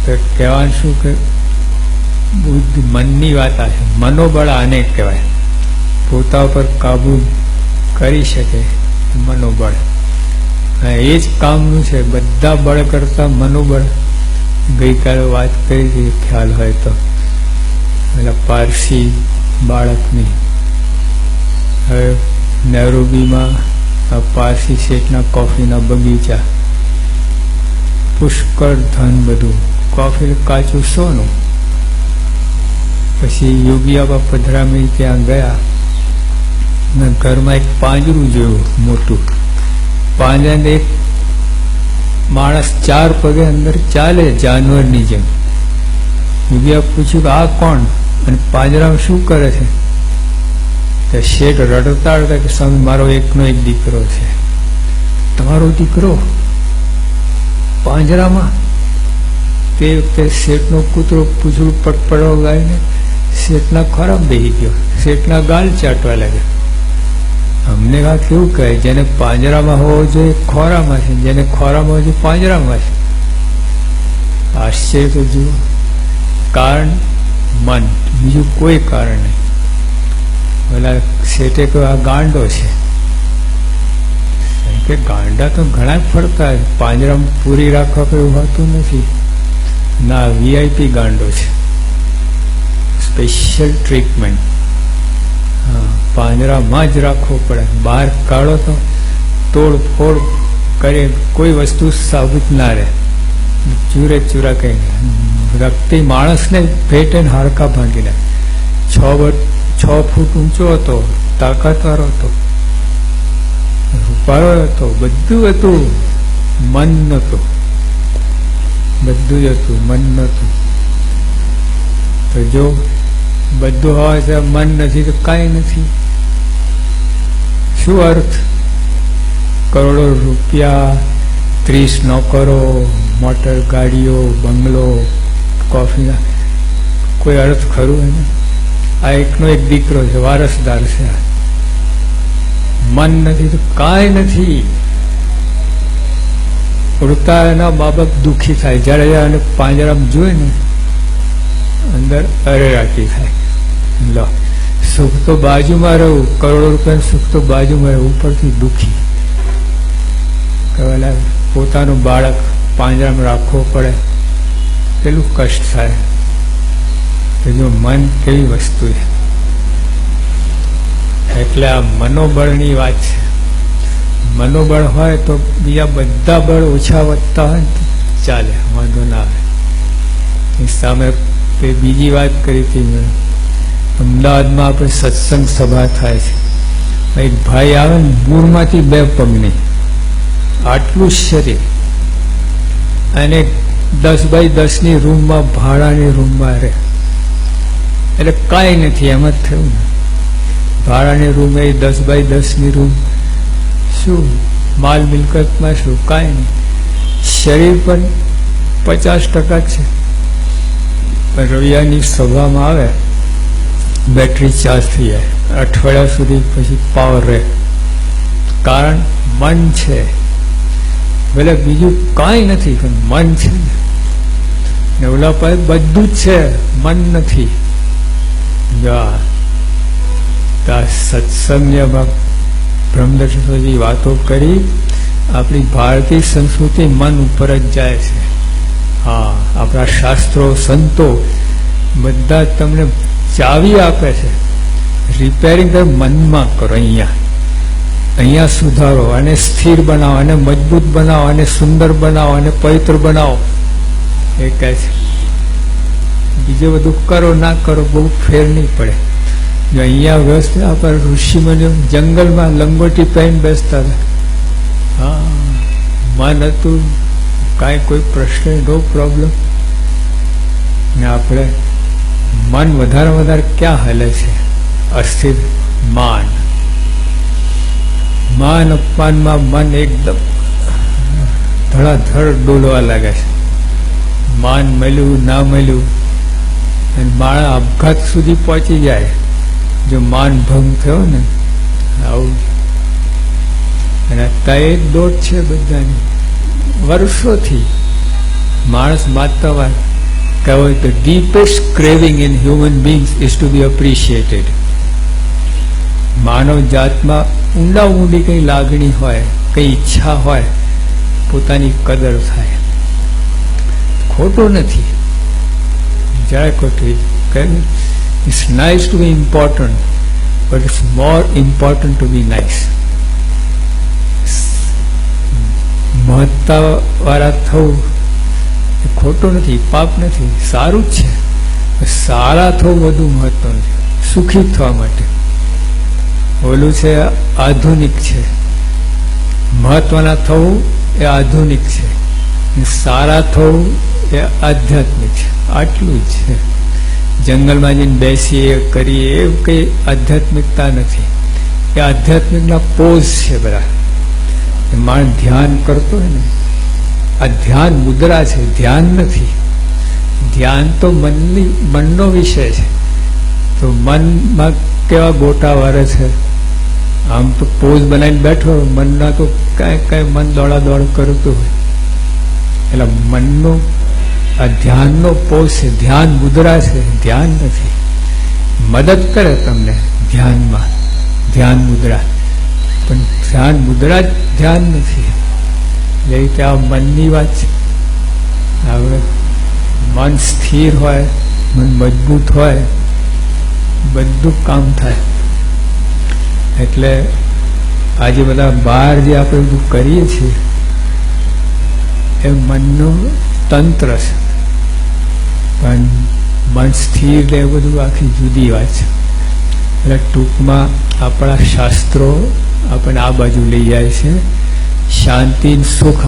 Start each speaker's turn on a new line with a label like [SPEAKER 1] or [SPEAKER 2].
[SPEAKER 1] તો કહેવાનું શું કે બુદ્ધિ મનની વાત આ છે. મનોબળ આને કહેવાય. પોતા ઉપર કાબુ કરી શકે મનોબળ. એ જ કામનું છે. બધા બળ કરતા મનોબળ. ગઈકાલે વાત કરી હતી, ખ્યાલ હોય તો, પેલા પારસી બાળકની. હવે નૈરોબીમાં આ પારસી શેઠના કોફીના બગીચા, પુષ્કળ ધન, બધું કોફી કાચું સોનું. પછી યોગીઆબા પધરામણી ત્યાં ગયા ને ઘરમાં એક પાંજરું જોયું મોટું. પાંજરાને એક માણસ 4 પગે અંદર ચાલે જાનવરની જેમ. યોગીએ પૂછ્યું કે આ કોણ અને પાંજરામાં શું કરે છે? તો શેઠ રડતા રડતા કે સ્વામી મારો એકનો એક દીકરો છે. તમારો દીકરો પાંજરામાં? તે વખતે શેઠનો કૂતરો પૂછડું પટપડો ગાઈને શેઠના ખોરામાં બેસી ગયો. શેઠના ગાલ ચાટવા લાગ્યો. અમને આ કેવું કહે, જેને પાંજરામાં હોવો જોઈએ ખોરામાં છે, જેને ખોરામાં હોવો જોઈએ પાંજરામાં છે. આશ્ચર્ય તો જુઓ. કારણ મન, બીજું કોઈ કારણ નહીં. પેલા શેઠે કહ્યું આ ગાંડો છે. કે ગાંડા તો ઘણા ફરતા, પાંજરામાં પૂરી રાખવા કોઈ હોતું નથી. ના, વીઆઈપી ગાંડો છે, સ્પેશિયલ ટ્રીટમેન્ટ. હા, પાંજરામાં જ રાખવો પડે. બહાર કાઢો તો તોડ ફોડ કરે, કોઈ વસ્તુ સાબિત ના રહે. ચૂરે ચૂરા કઈ રક્તી માણસને ભેટે ને હાડકા ભાંગી નાખે. 6 ફૂટ ઊંચો હતો, તાકાતવાળો હતો, રૂપાળો હતો, બધું હતું. મન નહોતું. બધું જ હતું, મન નહોતું. તો જો બધું હોય છે, મન નથી તો કાંઈ નથી. શું અર્થ? કરોડો રૂપિયા, 30 નોકરો, મોટર ગાડીઓ, બંગલો, કોફીના, કોઈ અર્થ ખરું એને? આ એકનો એક દીકરો છે, વારસદાર છે. મન નથી તો કાંઈ નથી. ઉડતા એના મા બાપ દુઃખી થાય. જ્યારે પાંજરામાં જોઈ ને અંદર અરેરાટી થાય. લો, સુખ તો બાજુમાં રહું, કરોડો રૂપિયાનું સુખ તો બાજુમાં રહું, ઉપરથી દુઃખી. કહેવાય પોતાનું બાળક પાંજરામાં રાખવો પડે, કેટલું કષ્ટ થાય. કે જો મન કેવી વસ્તુ છે. એટલે આ મનોબળની વાત છે. મનોબળ હોય તો બીજા બધા બળ ઓછા વધતા હોય તો ચાલે, વાંધો ના આવે. સામે બીજી વાત કરી હતી મેં, અમદાવાદમાં આપણે સત્સંગ સભા થાય છે. એક ભાઈ આવે ને, મૂળમાંથી 2 પગની, આટલું શરીર, અને 10 બાય 10ની રૂમમાં, ભાડાની રૂમમાં રહે. એટલે કાંઈ નથી, એમ જ થયું ને. ભાડાની રૂમ એ 10 બાય 10ની રૂમ, શું માલ મિલકતમાં શું? કાંઈ નહીં. શરીર પણ 50% છે. પણ રવિવારની સભામાં આવે, બેટરી ચાર્જ થઈ જાય, અઠવાડિયા સુધી પછી પાવર રહે. કારણ મન છે. ભલે બીજું કાંઈ નથી, પણ મન છે ને. ઓલા પાસે બધું જ છે, મન નથી. સત્સંગમાં બ્રહ્મદર્શનજી વાતો કરી. આપણી ભારતીય સંસ્કૃતિ મન ઉપર જ જાય છે. હા, આપણા શાસ્ત્રો, સંતો બધા તમને ચાવી આપે છે. રિપેરિંગ મનમાં કરો. અહીંયા સુધારો, અને સ્થિર બનાવો, અને મજબૂત બનાવો, અને સુંદર બનાવો, અને પવિત્ર બનાવો. એ કહે છે. બીજું બધું કરો ના કરો બહુ ફેર નહીં પડે. જો અહીંયા વ્યવસ્થિત આપણે ઋષિમુનિઓ જંગલમાં લંગોટી પહેરીને બેસતા હતા. હા, મન હતું, કાંઈ કોઈ પ્રશ્ન, નો પ્રોબ્લેમ. ને આપણે મન વધારે ક્યાં હાલે છે? અસ્થિર માન. માન અપમાનમાં મન એકદમ ધડાધડ ડોલવા લાગે છે. માન મળ્યું ના મળ્યું, અને માણસ આપઘાત સુધી પહોંચી જાય જો માન ભંગ થયો ને. આવું. અને અત્યારે દોટ છે બધાની વર્ષોથી. માણસ માનતા હોય કહેવાય the deepest craving in human beings is to be appreciated. માનવ જાતમાં ઊંડા ઊંડી કઈ લાગણી હોય, કઈ ઈચ્છા હોય, પોતાની કદર થાય. ખોટું નથી, જરાય ખોટું. It's nice to be important, but it's more important to be nice. મહત્તા વાળા થવું એ ખોટું નથી, પાપ નથી, સારું જ છે. સારા થવું વધુ મહત્વનું છે, સુખી થવા માટે. ઓલું છે આધુનિક છે, મહત્વના થવું એ આધુનિક છે, સારા થવું એ આધ્યાત્મિક છે. આટલું જ છે. જંગલમાં જઈને બેસીએ કરીએ એ કંઈ આધ્યાત્મિકતા નથી. એ આધ્યાત્મિકના પોઝ છે બધા. માણસ ધ્યાન કરતો હોય ને, આ ધ્યાન મુદ્રા છે, ધ્યાન નથી. ધ્યાન તો મનનો વિષય છે. તો મનમાં કેવા ગોટા વારે છે. આમ તો પોઝ બનાવીને બેઠો, મનના તો કાંઈ મન દોડા કરતું હોય. એટલે મનનો આ ધ્યાનનો પોઝ છે, ધ્યાન મુદ્રા છે, ધ્યાન નથી. મદદ કરે તમને ધ્યાનમાં, ધ્યાન મુદ્રા, પણ ધ્યાન મુદ્રા જ ધ્યાન નથી. એ રીતે આ મનની વાત છે. હવે મન સ્થિર હોય, મન મજબૂત હોય, બધું કામ થાય. એટલે આજે બધા બહાર જે આપણે બધું કરીએ છીએ એ મનનું તંત્ર છે, પણ મન સ્થિર રહે એ બધું આખી જુદી વાત છે. એટલે ટૂંકમાં આપણા શાસ્ત્રો આપણને આ બાજુ લઈ જાય છે. શાંતિ સુખ